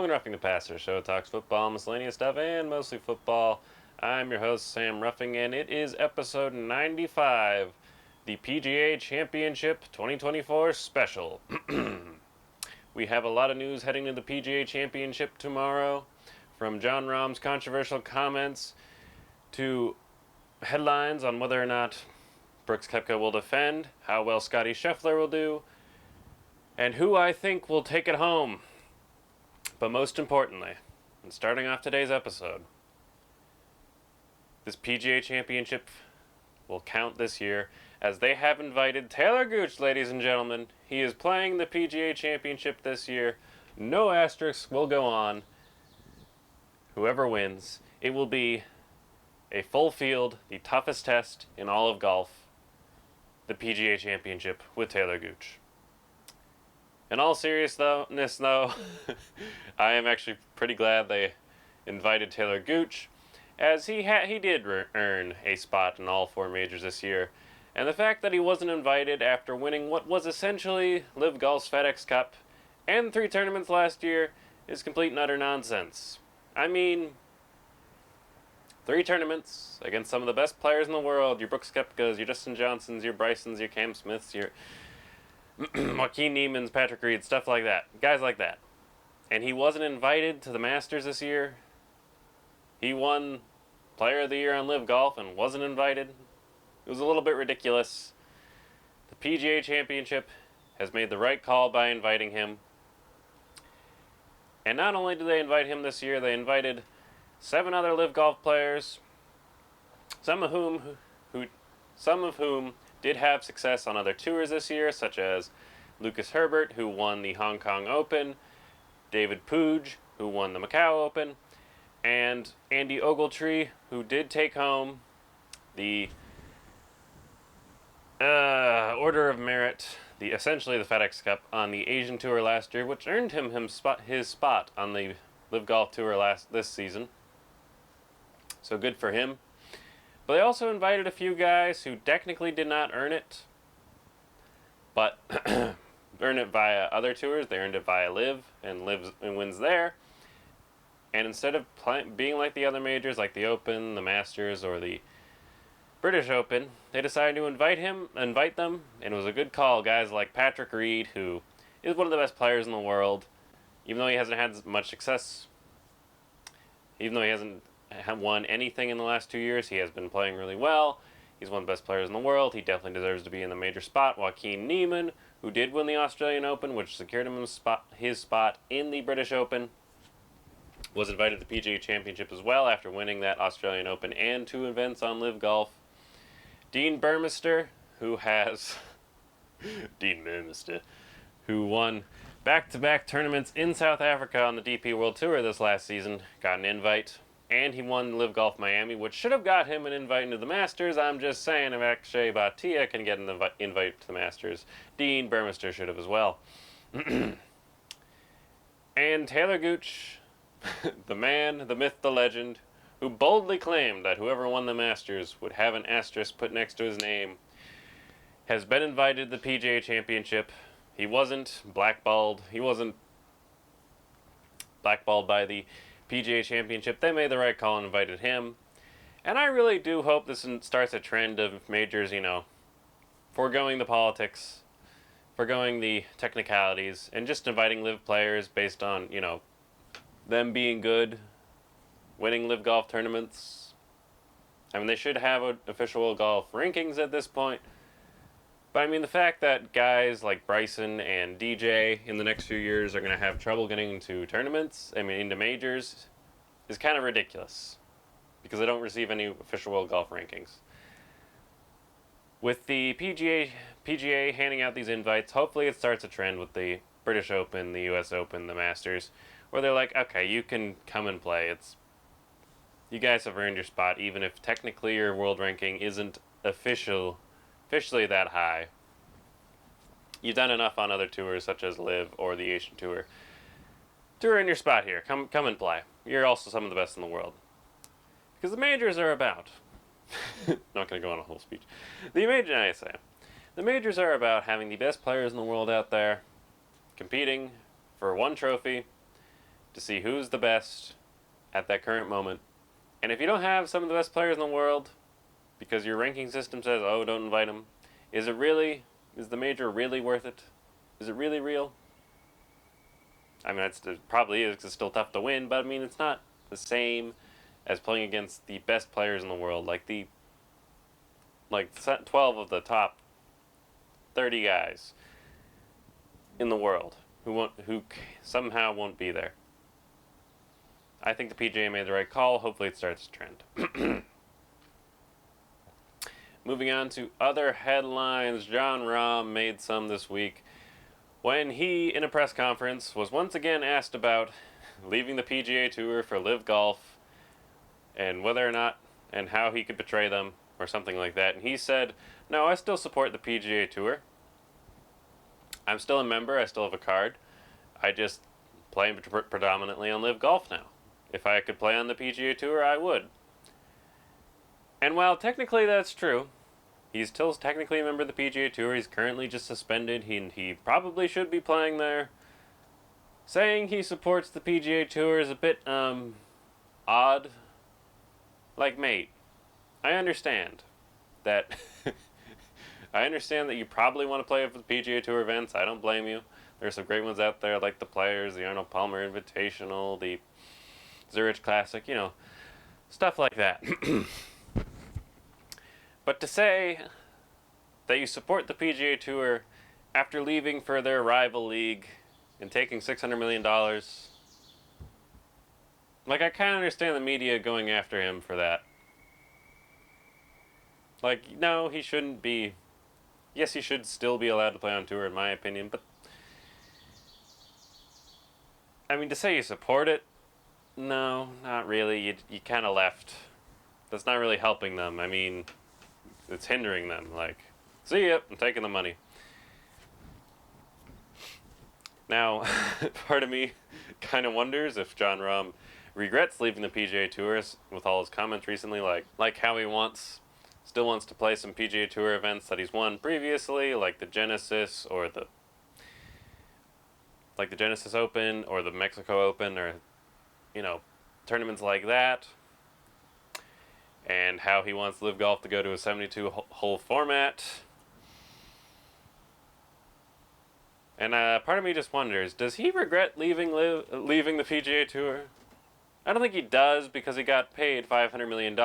Welcome to Ruffing the Passer, show that talks football, miscellaneous stuff, and mostly football. I'm your host, Sam Ruffing, and it is episode 95, the PGA Championship 2024 special. We have a lot of news heading to the PGA Championship tomorrow, from Jon Rahm's controversial comments to headlines on whether or not Brooks Koepka will defend, how well Scottie will do, and who I think will take it home. But most importantly, and starting off today's episode, this PGA Championship will count this year as they have invited Taylor Gooch, ladies and gentlemen. He is playing the PGA Championship this year. No asterisks will go on. Whoever wins, it will be a full field, the toughest test in all of golf, the PGA Championship with Taylor Gooch. In all seriousness, though, I am actually pretty glad they invited Taylor Gooch, as he did earn a spot in all four majors this year. And the fact that he wasn't invited after winning what was essentially Live Golf's FedEx Cup and 3 tournaments last year is complete and utter nonsense. I mean, 3 tournaments against some of the best players in the world, your Brooks Koepkas, your Justin Johnsons, your Brysons, your Cam Smiths, your Joaquin Niemann's, Patrick Reed, stuff like that. Guys like that. And he wasn't invited to the Masters this year. He won Player of the Year on Live Golf and wasn't invited. It was a little bit ridiculous. The PGA Championship has made the right call by inviting him. And not only did they invite him this year, they invited 7 other Live Golf players, some of whom did have success on other tours this year, such as Lucas Herbert, who won the Hong Kong Open, David Puig, who won the Macau Open, and Andy Ogletree, who did take home the Order of Merit, essentially the FedEx Cup, on the Asian Tour last year, which earned him his spot on the Live Golf Tour this season. So good for him. But they also invited a few guys who technically did not earn it, but earned it via other tours. They earned it via Live and wins there. And instead of being like the other majors, like the Open, the Masters, or the British Open, they decided to invite them, and it was a good call. Guys like Patrick Reed, who is one of the best players in the world, even though he hasn't had much success, even though he hasn't won anything in the last 2 years, he has been playing really well. He's one of the best players in the world. He definitely deserves to be in the major spot. Joaquin Niemann, who did win the Australian Open, which secured him his spot in the British Open, was invited to the PGA Championship as well after winning that Australian Open and 2 events on Live Golf. Dean Burmester, who won back-to-back tournaments in South Africa on the DP World Tour this last season, got an invite. And he won Live Golf Miami, which should have got him an invite into the Masters. I'm just saying, if Akshay Bhatia can get an invite to the Masters, Dean Burmester should have as well. And Taylor Gooch, the man, the myth, the legend, who boldly claimed that whoever won the Masters would have an asterisk put next to his name, has been invited to the PGA Championship. He wasn't blackballed. He wasn't blackballed by the PGA Championship. They made the right call and invited him. And I really do hope this starts a trend of majors, foregoing the politics, foregoing the technicalities, and just inviting Live players based on, them being good, winning Live Golf tournaments. I mean, they should have official golf rankings at this point. But I mean, the fact that guys like Bryson and DJ in the next few years are going to have trouble getting into tournaments, into majors, is kind of ridiculous. Because they don't receive any official world golf rankings. With the PGA handing out these invites, hopefully it starts a trend with the British Open, the US Open, the Masters, where they're like, okay, you can come and play. You guys have earned your spot, even if technically your world ranking isn't officially that high. You've done enough on other tours such as Live or the Asian Tour to earn your spot here. Come and play. You're also some of the best in the world. Because the majors are about not going to go on a whole speech. The majors are about having the best players in the world out there competing for one trophy to see who's the best at that current moment. And if you don't have some of the best players in the world, because your ranking system says, oh, don't invite them, is the major really worth it? Is it really real? I mean, it probably is, 'cause it's still tough to win, but I mean, it's not the same as playing against the best players in the world, like 12 of the top 30 guys in the world who somehow won't be there. I think the PGA made the right call. Hopefully it starts a trend. Moving on to other headlines, Jon Rahm made some this week when he, in a press conference, was once again asked about leaving the PGA Tour for Live Golf and whether or not and how he could betray them or something like that. And he said, no, I still support the PGA Tour. I'm still a member. I still have a card. I just play predominantly on Live Golf now. If I could play on the PGA Tour, I would. And while technically that's true, he's still technically a member of the PGA Tour. He's currently just suspended. He probably should be playing there. Saying he supports the PGA Tour is a bit, odd. Like, mate, I understand that... I understand that you probably want to play for the PGA Tour events. I don't blame you. There's some great ones out there, like the Players, the Arnold Palmer Invitational, the Zurich Classic, stuff like that. But to say that you support the PGA Tour after leaving for their rival league and taking $600 million, like, I kind of understand the media going after him for that. Like, no, he shouldn't be. Yes, he should still be allowed to play on tour, in my opinion, but I mean, to say you support it, no, not really. You kind of left. That's not really helping them. I mean, it's hindering them. Like, see ya, I'm taking the money. Now, part of me kind of wonders if Jon Rahm regrets leaving the PGA Tour with all his comments recently, like how he still wants to play some PGA Tour events that he's won previously, like the Genesis or the Genesis Open or the Mexico Open, or tournaments like that. And how he wants Live Golf to go to a 72-hole format. And part of me just wonders, does he regret leaving the PGA Tour? I don't think he does, because he got paid $500 million.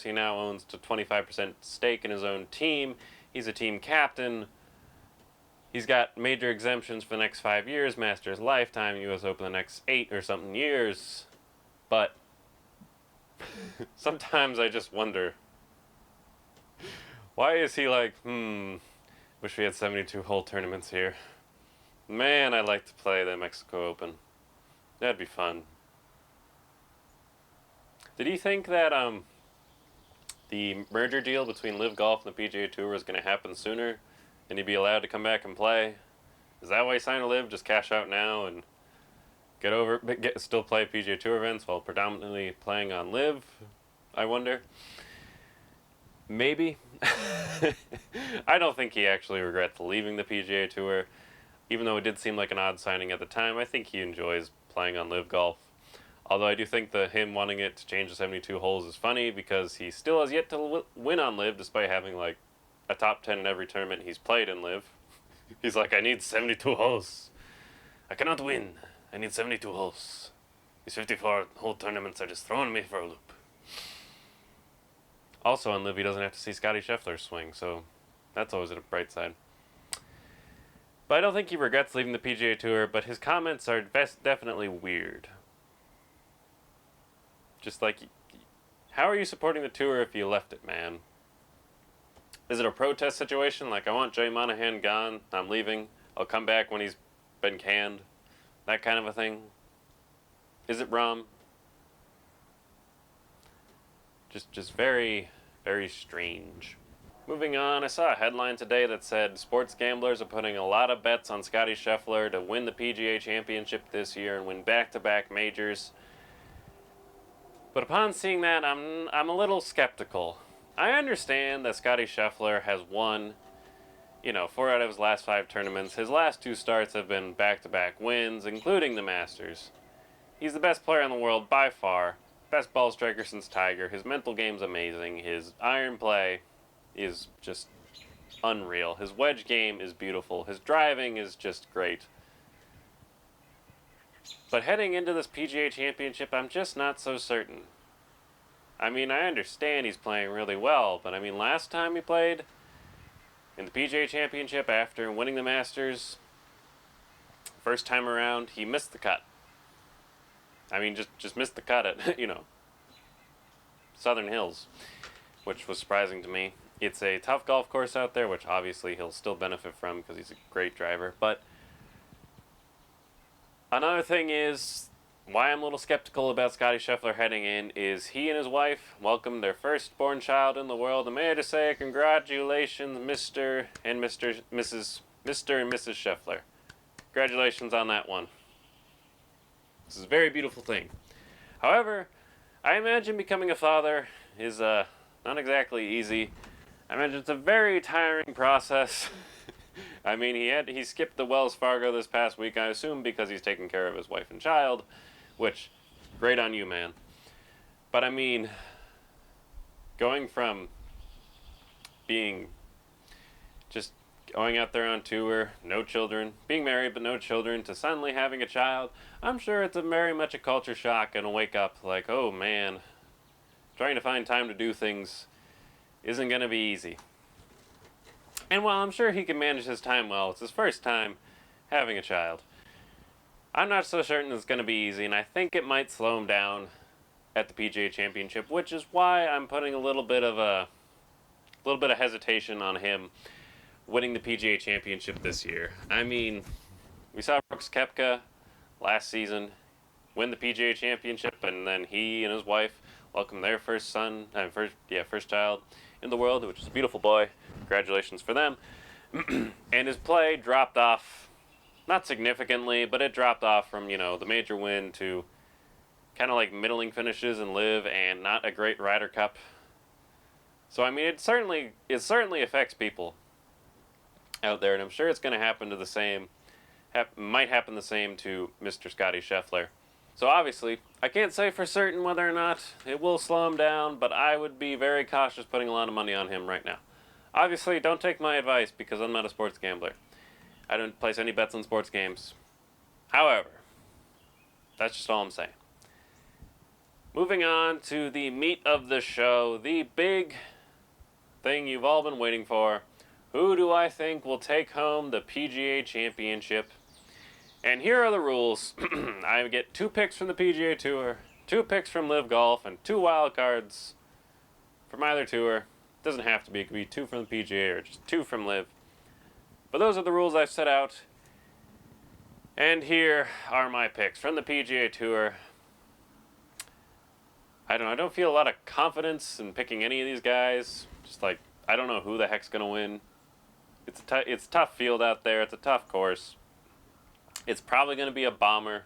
He now owns a 25% stake in his own team. He's a team captain. He's got major exemptions for the next 5 years, Masters lifetime, US Open the next 8 or something years. But sometimes I just wonder, why is he like, wish we had 72-hole tournaments here. Man, I'd like to play the Mexico Open. That'd be fun. Did he think that the merger deal between Live Golf and the PGA Tour was going to happen sooner, and he'd be allowed to come back and play? Is that why he signed to Live? Just cash out now and still play PGA Tour events while predominantly playing on Live? I wonder. Maybe. I don't think he actually regrets leaving the PGA Tour, even though it did seem like an odd signing at the time. I think he enjoys playing on Live Golf. Although I do think him wanting it to change to 72 holes is funny, because he still has yet to win on Live, despite having like a top 10 in every tournament he's played in Live. He's like, I need 72 holes. I cannot win. I need 72 holes. These 54-hole tournaments are just throwing me for a loop. Also on Live, he doesn't have to see Scottie Scheffler swing, so that's always a bright side. But I don't think he regrets leaving the PGA Tour, but his comments are definitely weird. Just like, how are you supporting the tour if you left it, man? Is it a protest situation? Like, I want Jay Monahan gone, I'm leaving, I'll come back when he's been canned. That kind of a thing. Is it Rahm? Just very, very strange. Moving on, I saw a headline today that said sports gamblers are putting a lot of bets on Scottie Scheffler to win the PGA Championship this year and win back-to-back majors. But upon seeing that, I'm a little skeptical. I understand that Scottie Scheffler has won, 4 out of his last 5 tournaments. His last 2 starts have been back-to-back wins, including the Masters. he's the best player in the world by far. Best ball striker since Tiger. His mental game's amazing. His iron play is just unreal. His wedge game is beautiful. His driving is just great. But heading into this PGA Championship, I'm just not so certain. I mean, I understand he's playing really well, but I mean, last time he played in the PGA Championship after winning the Masters, first time around, he missed the cut. I mean, just missed the cut at, Southern Hills, which was surprising to me. It's a tough golf course out there, which obviously he'll still benefit from because he's a great driver. But another thing is, why I'm a little skeptical about Scottie Scheffler heading in is he and his wife welcomed their firstborn child in the world. And may I just say, congratulations, Mr. and Mrs. Scheffler. Congratulations on that one. This is a very beautiful thing. However, I imagine becoming a father is not exactly easy. I imagine it's a very tiring process. I mean, he skipped the Wells Fargo this past week, I assume because he's taking care of his wife and child, which, great on you, man. But I mean, going from being just going out there on tour, no children, being married but no children, to suddenly having a child, I'm sure it's very much a culture shock and a wake up like, oh man, trying to find time to do things isn't going to be easy. And while I'm sure he can manage his time well, it's his first time having a child. I'm not so certain it's going to be easy, and I think it might slow him down at the PGA Championship, which is why I'm putting a little bit of hesitation on him winning the PGA Championship this year. I mean, we saw Brooks Koepka last season win the PGA Championship, and then he and his wife welcomed their first child in the world, which is a beautiful boy. Congratulations for them. And his play dropped off, not significantly, but it dropped off from, the major win to kind of like middling finishes in Live and not a great Ryder Cup. So I mean, it certainly affects people out there, and I'm sure it's going to happen to the same. Might happen the same to Mr. Scottie Scheffler. So obviously, I can't say for certain whether or not it will slow him down, but I would be very cautious putting a lot of money on him right now. Obviously, don't take my advice because I'm not a sports gambler. I don't place any bets on sports games. However, that's just all I'm saying. Moving on to the meat of the show, the big thing you've all been waiting for. Who do I think will take home the PGA Championship? And here are the rules. I get 2 picks from the PGA Tour, 2 picks from Live Golf, and 2 wild cards from either tour. Doesn't have to be. It could be 2 from the PGA or just 2 from Live. But those are the rules I've set out. And here are my picks from the PGA Tour. I don't feel a lot of confidence in picking any of these guys. Just like, I don't know who the heck's going to win. It's a tough field out there. It's a tough course. It's probably going to be a bomber.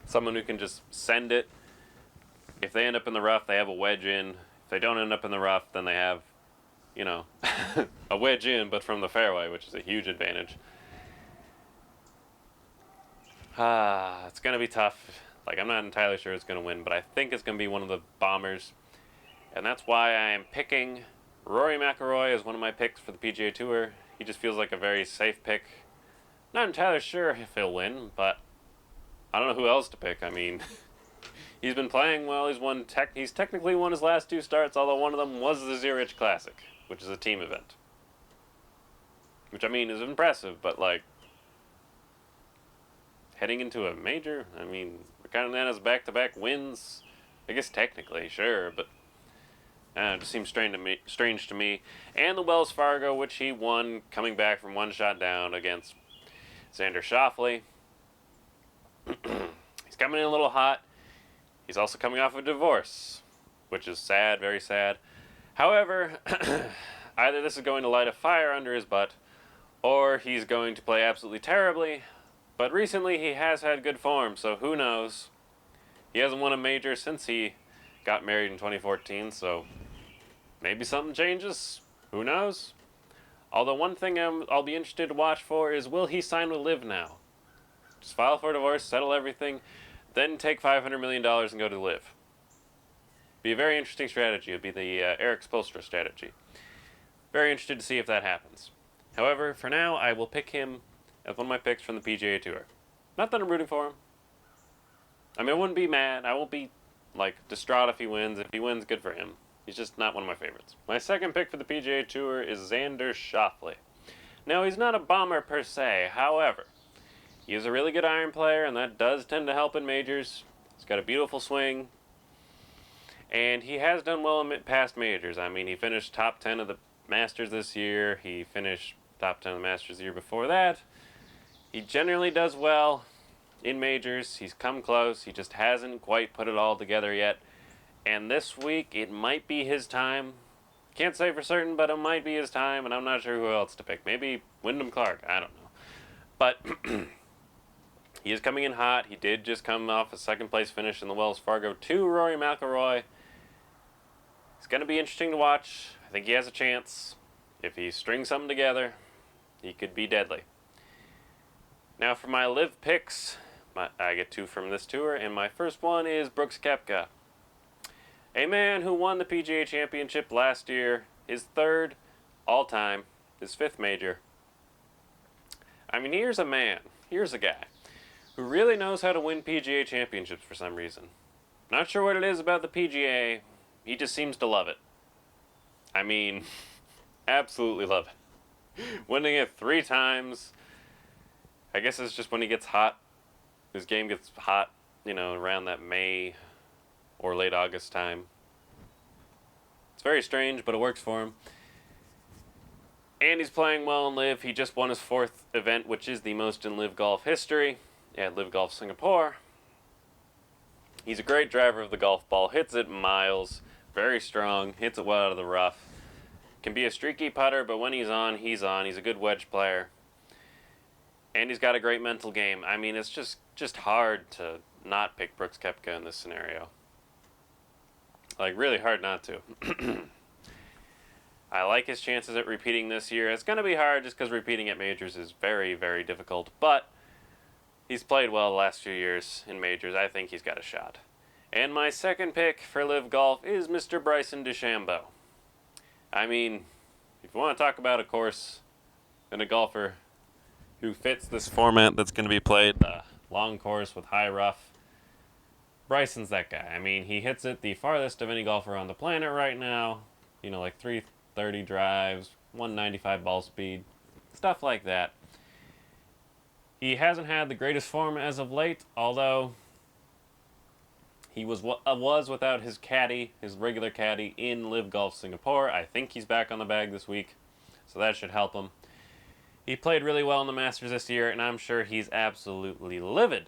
Someone who can just send it. If they end up in the rough, they have a wedge in. If they don't end up in the rough, then they have, a wedge in, but from the fairway, which is a huge advantage. It's going to be tough. Like, I'm not entirely sure it's going to win, but I think it's going to be one of the bombers. And that's why I am picking Rory McIlroy as one of my picks for the PGA Tour. He just feels like a very safe pick. Not entirely sure if he'll win, but I don't know who else to pick. I mean, he's been playing well. He's technically won his last 2 starts, although one of them was the Zurich Classic, which is a team event. Which, I mean, is impressive, but, like, heading into a major, I mean, Ricardo has back-to-back wins. I guess technically, sure, but it just seems strange to me. And the Wells Fargo, which he won coming back from 1 shot down against Xander Schauffele. He's coming in a little hot. He's also coming off a divorce, which is sad, very sad. However, either this is going to light a fire under his butt, or he's going to play absolutely terribly. But recently he has had good form, so who knows? He hasn't won a major since he got married in 2014, so maybe something changes. Who knows? Although one thing I'll be interested to watch for is, will he sign with Liv now? Just file for a divorce, settle everything. then take $500 million and go to Live. Be a very interesting strategy. It would be the Eric Spoelstra strategy. Very interested to see if that happens. However, for now, I will pick him as one of my picks from the PGA Tour. Not that I'm rooting for him. I mean, I wouldn't be mad. I won't be, distraught if he wins. If he wins, good for him. He's just not one of my favorites. My second pick for the PGA Tour is Xander Schauffele. Now, he's not a bomber per se. However, he is a really good iron player, and that does tend to help in majors. He's got a beautiful swing. And he has done well in past majors. I mean, he finished top 10 of the Masters this year. He finished top 10 of the Masters the year before that. He generally does well in majors. He's come close. He just hasn't quite put it all together yet. And this week, it might be his time. Can't say for certain, but it might be his time, and I'm not sure who else to pick. Maybe Wyndham Clark. I don't know. But he is coming in hot. He did just come off a second-place finish in the Wells Fargo to Rory McIlroy. It's going to be interesting to watch. I think he has a chance. If he strings something together, he could be deadly. Now for my live picks, I get two from this tour, and my first one is Brooks Koepka. A man who won the PGA Championship last year, his third all-time, his fifth major. I mean, here's a guy, who really knows how to win PGA Championships for some reason. Not sure what it is about the PGA, he just seems to love it. I mean, absolutely love it. Winning it 3 times. I guess it's just when he gets hot. His game gets hot, around that May or late August time. It's very strange, but it works for him. And he's playing well in Live. He just won his 4th event, which is the most in Live Golf history, at Live Golf Singapore. He's a great driver of the golf ball. Hits it miles. Very strong. Hits it well out of the rough. Can be a streaky putter, but when he's on, he's on. He's a good wedge player. And he's got a great mental game. I mean, it's just hard to not pick Brooks Koepka in this scenario. Really hard not to. I like his chances at repeating this year. It's going to be hard just because repeating at majors is very, very difficult. But he's played well the last few years in majors. I think he's got a shot. And my second pick for Live Golf is Mr. Bryson DeChambeau. I mean, if you want to talk about a course and a golfer who fits this format that's going to be played, a long course with high rough, Bryson's that guy. I mean, he hits it the farthest of any golfer on the planet right now. 330 drives, 195 ball speed, stuff like that. He hasn't had the greatest form as of late, although he was without his caddy, his regular caddy, in Live Golf Singapore. I think he's back on the bag this week, so that should help him. He played really well in the Masters this year, and I'm sure he's absolutely livid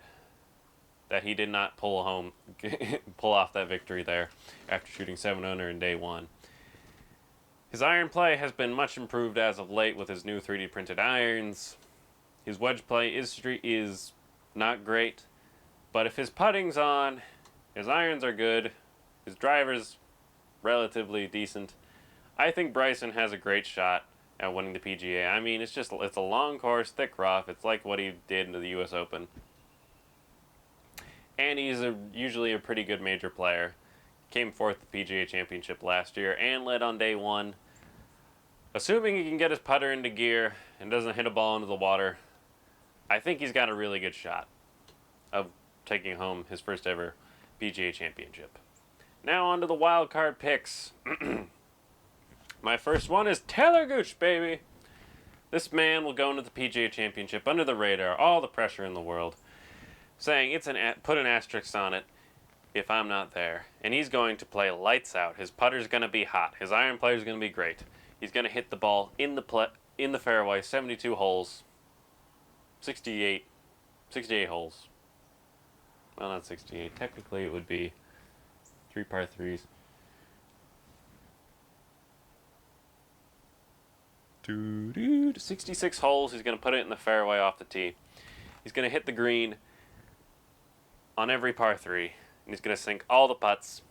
that he did not pull off that victory there after shooting 7 under in day 1. His iron play has been much improved as of late with his new 3D printed irons. His wedge play is not great, but if his putting's on, his irons are good, his driver's relatively decent, I think Bryson has a great shot at winning the PGA. I mean, it's a long course, thick rough. It's like what he did in the U.S. Open. And he's usually a pretty good major player. Came 4th at the PGA Championship last year and led on day 1. Assuming he can get his putter into gear and doesn't hit a ball into the water, I think he's got a really good shot of taking home his first ever PGA Championship. Now on to the wild card picks. My first one is Taylor Gooch, baby. This man will go into the PGA Championship under the radar, all the pressure in the world, saying put an asterisk on it if I'm not there. And he's going to play lights out. His putter's going to be hot. His iron play's going to be great. He's going to hit the ball in the fairway, 72 holes, 68 holes. Well, not 68. Technically, it would be 3 par 3s. 66 holes. He's going to put it in the fairway off the tee. He's going to hit the green on every par 3. And he's going to sink all the putts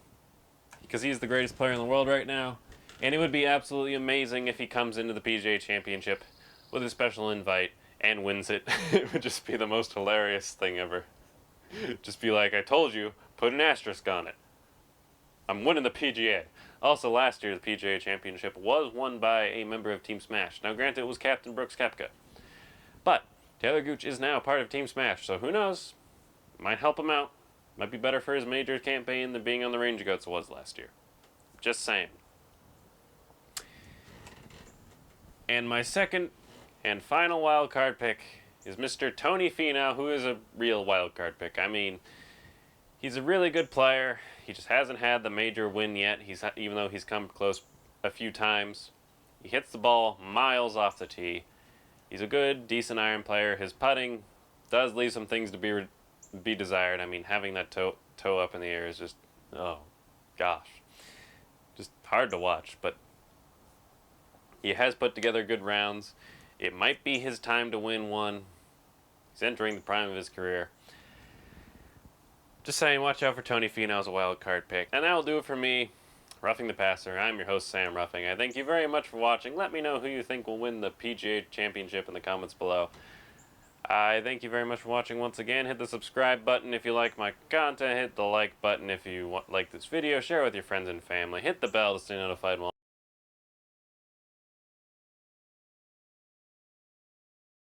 because he's the greatest player in the world right now. And it would be absolutely amazing if he comes into the PGA Championship with a special invite and wins it. It would just be the most hilarious thing ever. Just be like, I told you, put an asterisk on it. I'm winning the PGA. Also, last year, the PGA Championship was won by a member of Team Smash. Now, granted, it was Captain Brooks Koepka. But Taylor Gooch is now part of Team Smash, so who knows? Might help him out. Might be better for his major campaign than being on the Range Goats was last year. Just saying. And my second and final wild card pick is Mr. Tony Finau, who is a real wild card pick. I mean, he's a really good player. He just hasn't had the major win yet. Even though he's come close a few times. He hits the ball miles off the tee. He's a good, decent iron player. His putting does leave some things to be desired. I mean, having that toe up in the air is just, oh, gosh, just hard to watch. But he has put together good rounds. It might be his time to win one. He's entering the prime of his career. Just saying, watch out for Tony Finau as a wild card pick. And that will do it for me, Ruffing the Passer. I'm your host, Sam Ruffing. I thank you very much for watching. Let me know who you think will win the PGA Championship in the comments below. I thank you very much for watching once again. Hit the subscribe button if you like my content. Hit the like button if you like this video. Share with your friends and family. Hit the bell to stay notified when